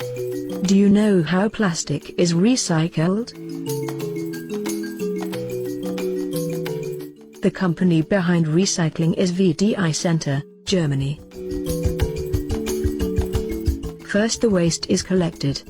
Do you know how plastic is recycled? The company behind recycling is VDI Center, Germany. First, the waste is collected.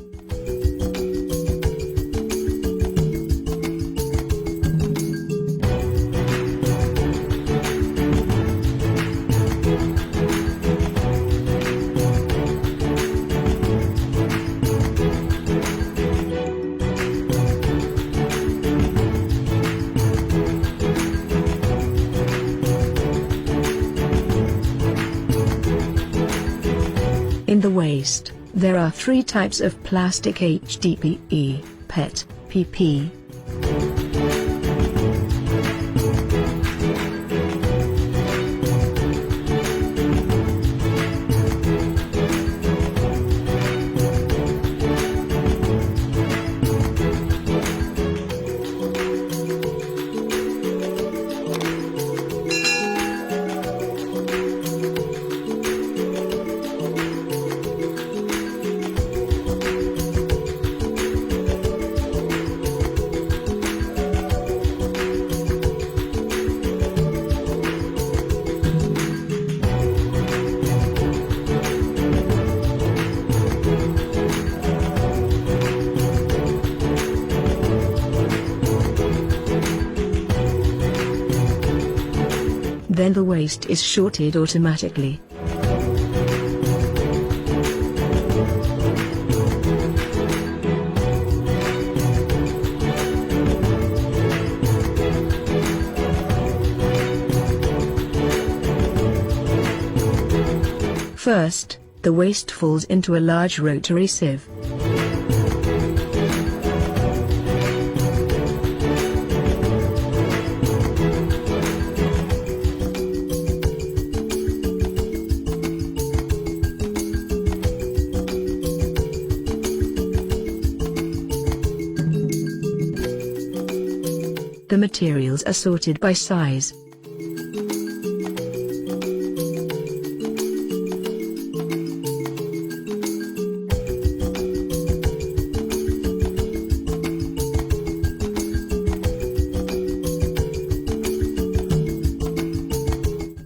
In the waste, there are three types of plastic: HDPE, PET, PP. Then the waste is sorted automatically. First, the waste falls into a large rotary sieve. The materials are sorted by size.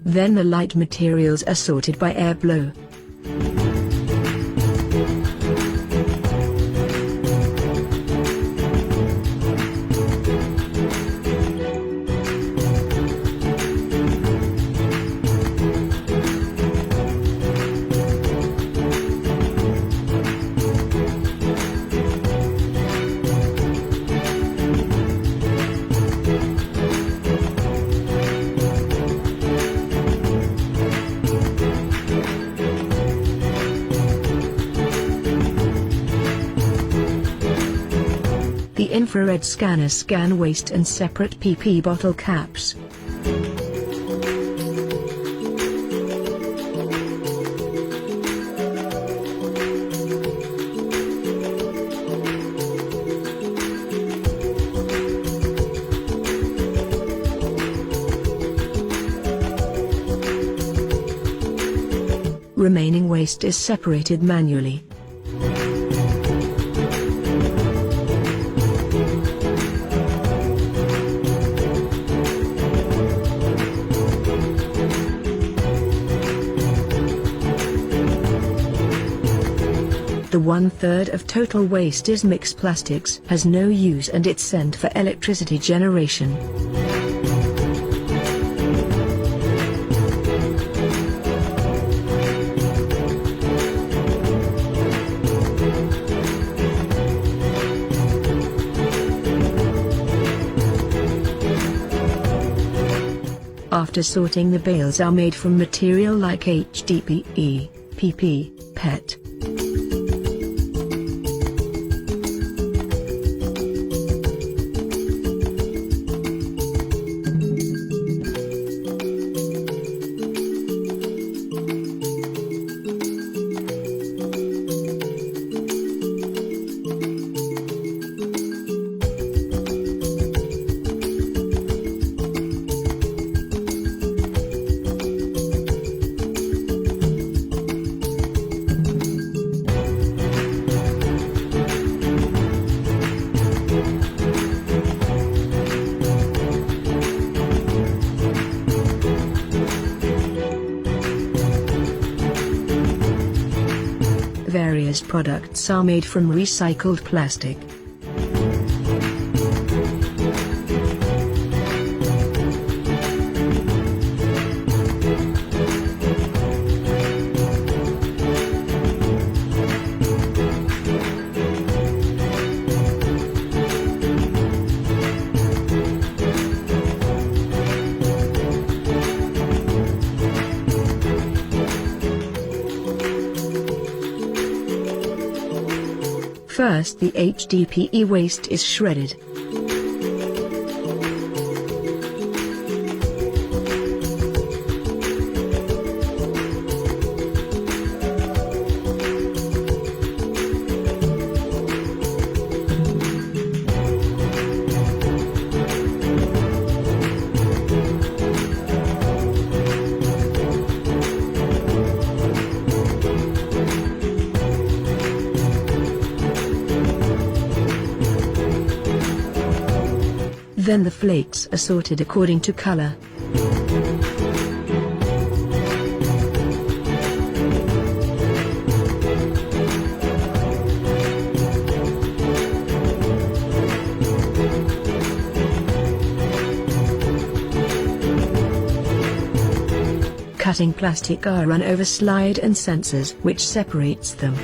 Then the light materials are sorted by air blow. The infrared scanners scan waste and separate PP bottle caps. Remaining waste is separated manually. The 1/3 of total waste is mixed plastics, has no use and it's sent for electricity generation. After sorting, the bales are made from material like HDPE, PP, PET. various products are made from recycled plastic. First, the HDPE waste is shredded. Then the flakes are sorted according to color. Cutting plastic are run over slide and sensors, which separates them.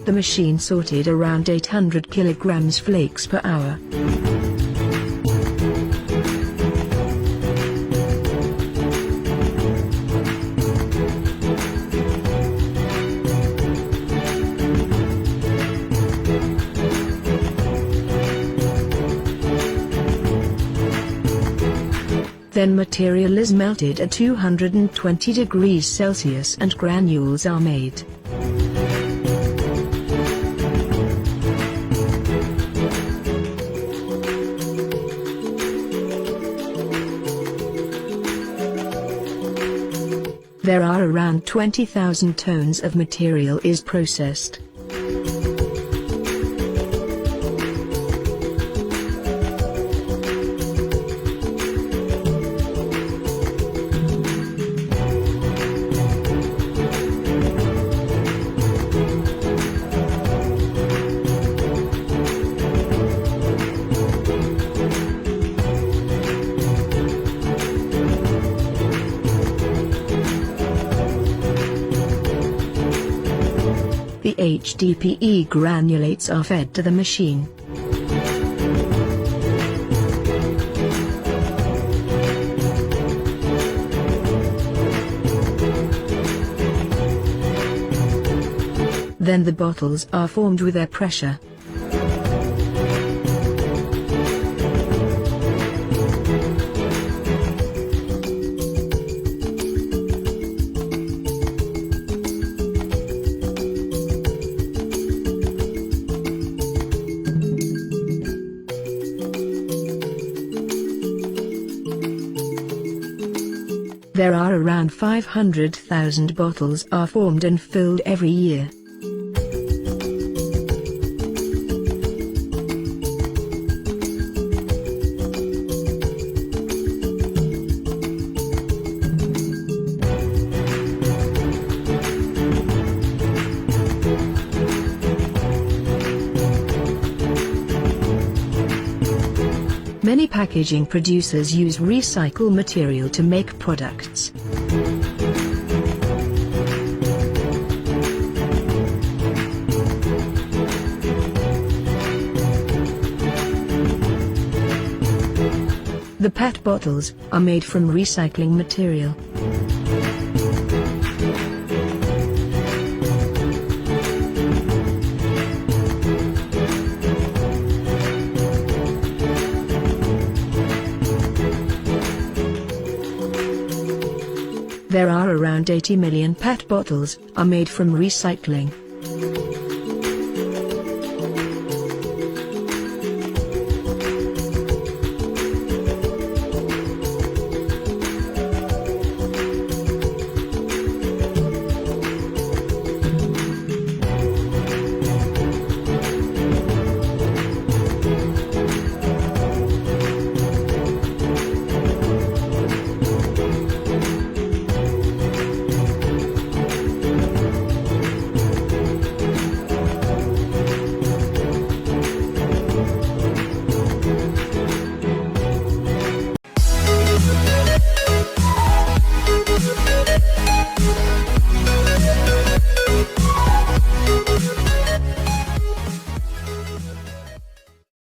The machine sorted around 800 kilograms flakes per hour. Then material is melted at 220 degrees Celsius and granules are made. There are around 20,000 tons of material is processed. The HDPE granulates are fed to the machine. Then the bottles are formed with air pressure. There are around 500,000 bottles are formed and filled every year. Many packaging producers use recycled material to make products. The PET bottles are made from recycling material. around 80 million PET bottles, are made from recycling.